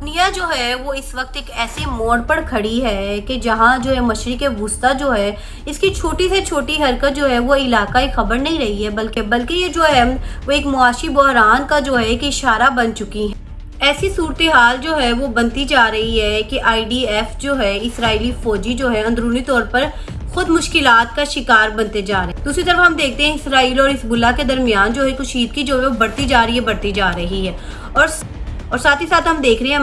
دنیا جو ہے وہ اس وقت ایک ایسے موڑ پر کھڑی ہے کہ جہاں جو ہے مشرق وسطیٰ جو ہے اس کی چھوٹی سے چھوٹی حرکت جو ہے وہ علاقائی خبر نہیں رہی ہے، بلکہ یہ جو ہے وہ ایک معاشی بحران کا جو ہے ایک اشارہ بن چکی ہے۔ ایسی صورتحال جو ہے وہ بنتی جا رہی ہے کہ IDF جو ہے اسرائیلی فوجی جو ہے اندرونی طور پر خود مشکلات کا شکار بنتے جا رہے ہیں۔ دوسری طرف ہم دیکھتے ہیں اسرائیل اور حزب اللہ کے درمیان جو ہے کشیدگی جو ہے وہ بڑھتی جا رہی ہے اور ساتھ ہی ساتھ ہم دیکھ رہے ہیں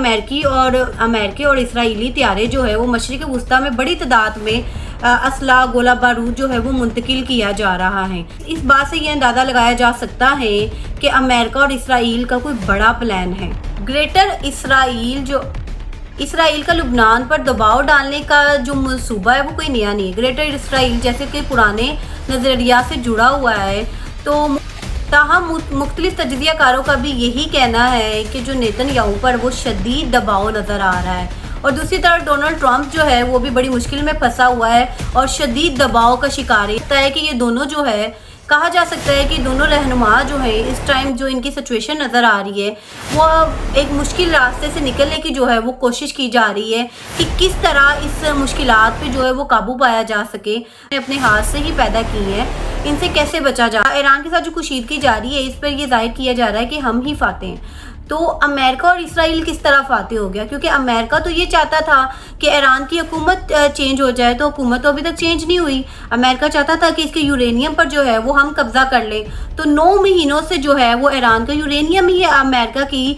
امریکی اور اسرائیلی طیارے جو ہے وہ مشرق وسطیٰ میں بڑی تعداد میں اسلحہ گولہ بارود جو ہے وہ منتقل کیا جا رہا ہے۔ اس بات سے یہ اندازہ لگایا جا سکتا ہے کہ امریکہ اور اسرائیل کا کوئی بڑا پلان ہے۔ گریٹر اسرائیل کا لبنان پر دباؤ ڈالنے کا جو منصوبہ ہے وہ کوئی نیا نہیں ہے۔ گریٹر اسرائیل جیسے کہ پرانے نظریات سے جڑا ہوا ہے، تو تاہم مختلف تجزیہ کاروں کا بھی یہی کہنا ہے کہ جو نیتن یاہو پر وہ شدید دباؤ نظر آ رہا ہے، اور دوسری طرف ڈونلڈ ٹرمپ جو ہے وہ بھی بڑی مشکل میں پھنسا ہوا ہے اور شدید دباؤ کا شکار ہے کہ یہ دونوں جو ہے کہا جا سکتا ہے کہ دونوں رہنما جو ہیں اس ٹائم جو ان کی سچویشن نظر آ رہی ہے وہ ایک مشکل راستے سے نکلنے کی جو ہے وہ کوشش کی جا رہی ہے کہ کس طرح اس مشکلات پہ جو ہے وہ قابو پایا جا سکے۔ اپنے ہاتھ سے ہی پیدا کی ہیں، ان سے کیسے بچا جا۔ ایران کے ساتھ جو کشیدگی جاری ہے اس پر یہ ظاہر کیا جا رہا ہے کہ ہم ہی فاتح ہیں۔ تو امریکہ اور اسرائیل کس طرح فاتح ہو گیا؟ کیونکہ امریکہ تو یہ چاہتا تھا کہ ایران کی حکومت چینج ہو جائے، تو حکومت تو ابھی تک چینج نہیں ہوئی۔ امریکہ چاہتا تھا کہ اس کے یورینیم پر جو ہے وہ ہم قبضہ کر لیں، تو 9 مہینوں سے جو ہے وہ ایران کا یورینیم ہی امریکہ کی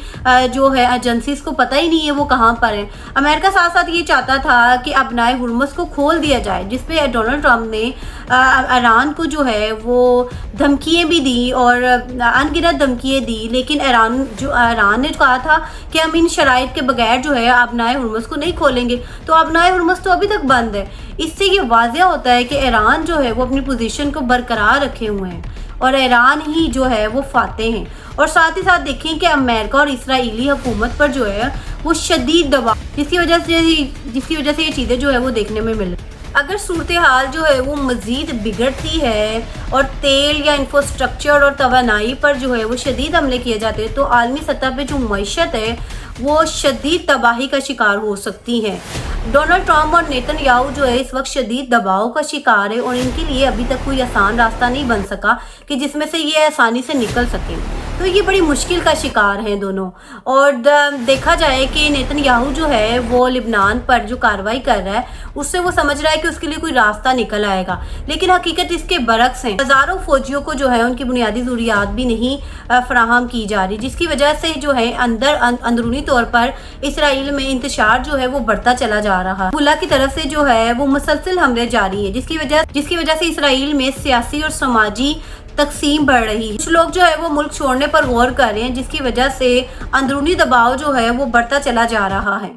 جو ہے ایجنسیز کو پتہ ہی نہیں ہے وہ کہاں پر ہے۔ امریکہ ساتھ ساتھ یہ چاہتا تھا کہ ابنائے ہرمز کو کھول دیا جائے، جس پہ ڈونلڈ ٹرمپ نے ایران کو جو ہے وہ دھمکیاں بھی دی اور ان گنت دھمکیاں دی، لیکن ایران نے کہا تھا کہ ہم ان شرائط کے بغیر جو ہے ابنائے ہرمز کو نہیں کھولیں گے، تو ابنائے ہرمز تو ابھی تک بند ہے۔ اس سے یہ واضح ہوتا ہے کہ ایران جو ہے وہ اپنی پوزیشن کو برقرار رکھے ہوئے ہیں اور ایران ہی جو ہے وہ فاتح ہیں۔ اور ساتھ ہی ساتھ دیکھیں کہ امریکہ اور اسرائیلی حکومت پر جو ہے وہ شدید دباؤ، جس کی وجہ سے یہ چیزیں جو ہے وہ دیکھنے میں مل رہی ہیں۔ اگر صورتحال جو ہے وہ مزید بگڑتی ہے اور تیل یا انفراسٹرکچر اور توانائی پر جو ہے وہ شدید حملے کیے جاتے ہیں، تو عالمی سطح پہ جو معیشت ہے وہ شدید تباہی کا شکار ہو سکتی ہے۔ ڈونلڈ ٹرمپ اور نیتن یاہو جو ہے اس وقت شدید دباؤ کا شکار ہے اور ان کے لیے ابھی تک کوئی آسان راستہ نہیں بن سکا کہ جس میں سے یہ آسانی سے نکل سکیں، تو یہ بڑی مشکل کا شکار ہیں دونوں۔ اور دیکھا جائے کہ نیتن یاہو جو ہے وہ لبنان پر جو کارروائی کر رہا ہے اس سے وہ سمجھ رہا ہے کہ اس کے لیے کوئی راستہ نکل آئے گا، لیکن حقیقت اس کے برعکس ہیں۔ ہزاروں فوجیوں کو جو ہے ان کی بنیادی ضروریات بھی نہیں فراہم کی جا رہی، جس کی وجہ سے جو ہے اندرونی طور پر اسرائیل میں انتشار جو ہے وہ بڑھتا چلا جا رہا ہے۔ اللہ کی طرف سے جو ہے وہ مسلسل حملے جاری ہیں، جس کی وجہ سے اسرائیل میں سیاسی اور سماجی تقسیم بڑھ رہی ہے۔ کچھ لوگ جو ہے وہ ملک چھوڑنے پر غور کر رہے ہیں، جس کی وجہ سے اندرونی دباؤ جو ہے وہ بڑھتا چلا جا رہا ہے۔